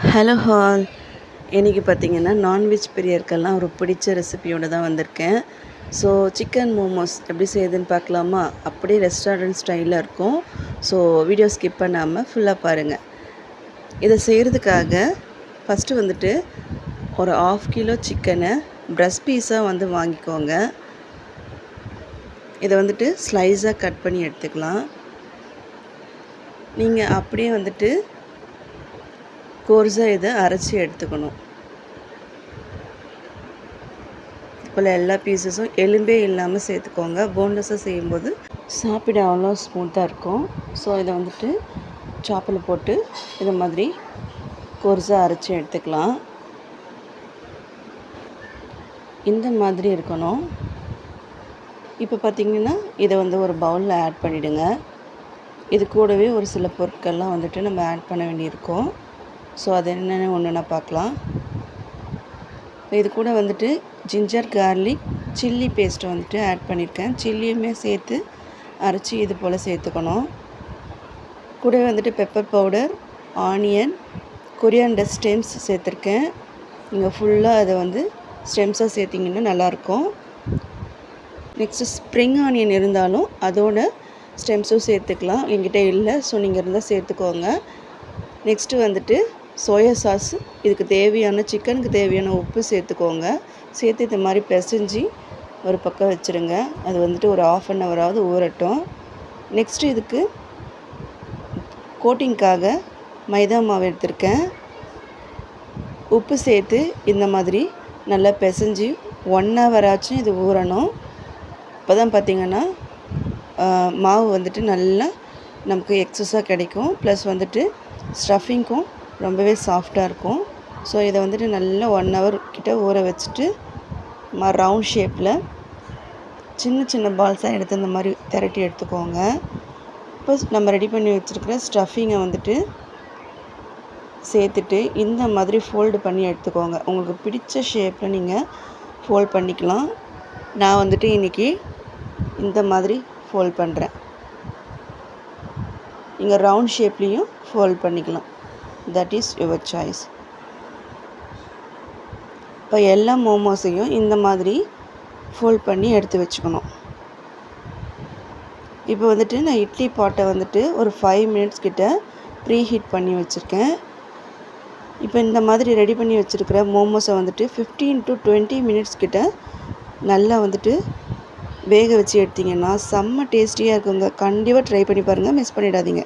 Hello hall. இன்றைக்கி பார்த்திங்கன்னா non veg பிரியருக்கெல்லாம் ஒரு பிடிச்ச ரெசிபியோடு தான் வந்திருக்கேன். ஸோ சிக்கன் மோமோஸ் எப்படி செய்யுதுன்னு பார்க்கலாமா? அப்படியே ரெஸ்டாரண்ட் ஸ்டைலில் இருக்கும். ஸோ வீடியோ ஸ்கிப் பண்ணாமல் ஃபுல்லாக பாருங்கள். இதை செய்கிறதுக்காக ஃபஸ்ட்டு வந்துட்டு ஒரு 1/2 கிலோ சிக்கனை பிரஸ்ட் பீஸாக வந்து வாங்கிக்கோங்க. இதை வந்துட்டு ஸ்லைஸாக கட் பண்ணி எடுத்துக்கலாம். நீங்கள் அப்படியே வந்துட்டு கோர்ஸாக இதை அரைச்சி எடுத்துக்கணும். போல் எல்லா பீஸஸும் எலும்பே இல்லாமல் சேர்த்துக்கோங்க. போன்லெஸ்ஸாக செய்யும்போது சாப்பிட அவ்வளோ ஸ்மூத்தாக இருக்கும். ஸோ இதை வந்துட்டு சாப்பில் போட்டு இது மாதிரி கோர்ஸாக அரைச்சி எடுத்துக்கலாம். இந்த மாதிரி இருக்கணும். இப்போ பார்த்திங்கன்னா இதை வந்து ஒரு பவுலில் ஆட் பண்ணிவிடுங்க. இது கூடவே ஒரு சில பொருட்கள்லாம் வந்துட்டு நம்ம ஆட் பண்ண வேண்டியிருக்கும். ஸோ அது என்னென்னு ஒன்று பார்க்கலாம். இது கூட வந்துட்டு ஜிஞ்சர் கார்லிக் சில்லி பேஸ்ட்டு வந்துட்டு ஆட் பண்ணியிருக்கேன். சில்லியுமே சேர்த்து அரைச்சி இது போல் சேர்த்துக்கணும். கூடவே வந்துட்டு pepper powder, onion, coriander stems சேர்த்துருக்கேன். நீங்கள் ஃபுல்லாக அதை வந்து ஸ்டெம்ஸாக சேர்த்திங்கன்னா நல்லாயிருக்கும். நெக்ஸ்ட்டு ஸ்ப்ரிங் ஆனியன் இருந்தாலும் அதோட ஸ்டெம்ஸும் சேர்த்துக்கலாம். என்கிட்ட இல்லை, ஸோ நீங்கள் இருந்தால் சேர்த்துக்கோங்க. நெக்ஸ்ட்டு வந்துட்டு சோயா சாஸ், இதுக்கு தேவையான சிக்கனுக்கு தேவையான உப்பு சேர்த்துக்கோங்க. சேர்த்து இந்த மாதிரி பிசைஞ்சு ஒரு பக்கம் வச்சுருங்க. அது வந்துட்டு ஒரு 1/2 ஹவராவது ஊறட்டும். நெக்ஸ்ட்டு இதுக்கு கோட்டிங்க்காக மைதா மாவு எடுத்திருக்கேன். உப்பு சேர்த்து இந்த மாதிரி நல்லா பிசைஞ்சு 1 ஹவராச்சும் இது ஊறணும். இப்போ தான் பார்த்திங்கன்னா மாவு வந்துட்டு நல்லா நமக்கு எக்ஸஸாக கிடைக்கும். ப்ளஸ் வந்துட்டு ஸ்டஃபிங்க்கும் ரொம்பவே சாஃப்டாக இருக்கும். ஸோ இதை வந்துட்டு நல்லா 1 ஹவர் கிட்ட ஊற வச்சுட்டு ரவுண்ட் ஷேப்பில் சின்ன சின்ன பால்ஸாக எடுத்து இந்த மாதிரி திரட்டி எடுத்துக்கோங்க. இப்போ நம்ம ரெடி பண்ணி வச்சுருக்கிற ஸ்டஃபிங்கை வந்துட்டு சேர்த்துட்டு இந்த மாதிரி ஃபோல்டு பண்ணி எடுத்துக்கோங்க. உங்களுக்கு பிடிச்ச ஷேப்பில் நீங்கள் ஃபோல்ட் பண்ணிக்கலாம். நான் வந்துட்டு இன்றைக்கி இந்த மாதிரி ஃபோல்ட் பண்ணுறேன். நீங்கள் ரவுண்ட் ஷேப்லேயும் ஃபோல்ட் பண்ணிக்கலாம். That is your choice. இப்போ எல்லா மோமோஸையும் இந்த மாதிரி ஃபோல்ட் பண்ணி எடுத்து வச்சுக்கணும். இப்போ வந்துட்டு நான் இட்லி பாட்டை வந்துட்டு ஒரு 5 மினிட்ஸ் கிட்ட ப்ரீ ஹீட் பண்ணி வச்சுருக்கேன். இப்போ இந்த மாதிரி ரெடி பண்ணி வச்சுருக்கிற மோமோஸை வந்துட்டு 15 to 20 மினிட்ஸ் கிட்ட நல்லா வந்துட்டு வேக வச்சு எடுத்திங்கன்னா செம்ம டேஸ்டியாக இருக்குங்க. கண்டிப்பாக ட்ரை பண்ணி பாருங்கள், மிஸ் பண்ணிடாதீங்க.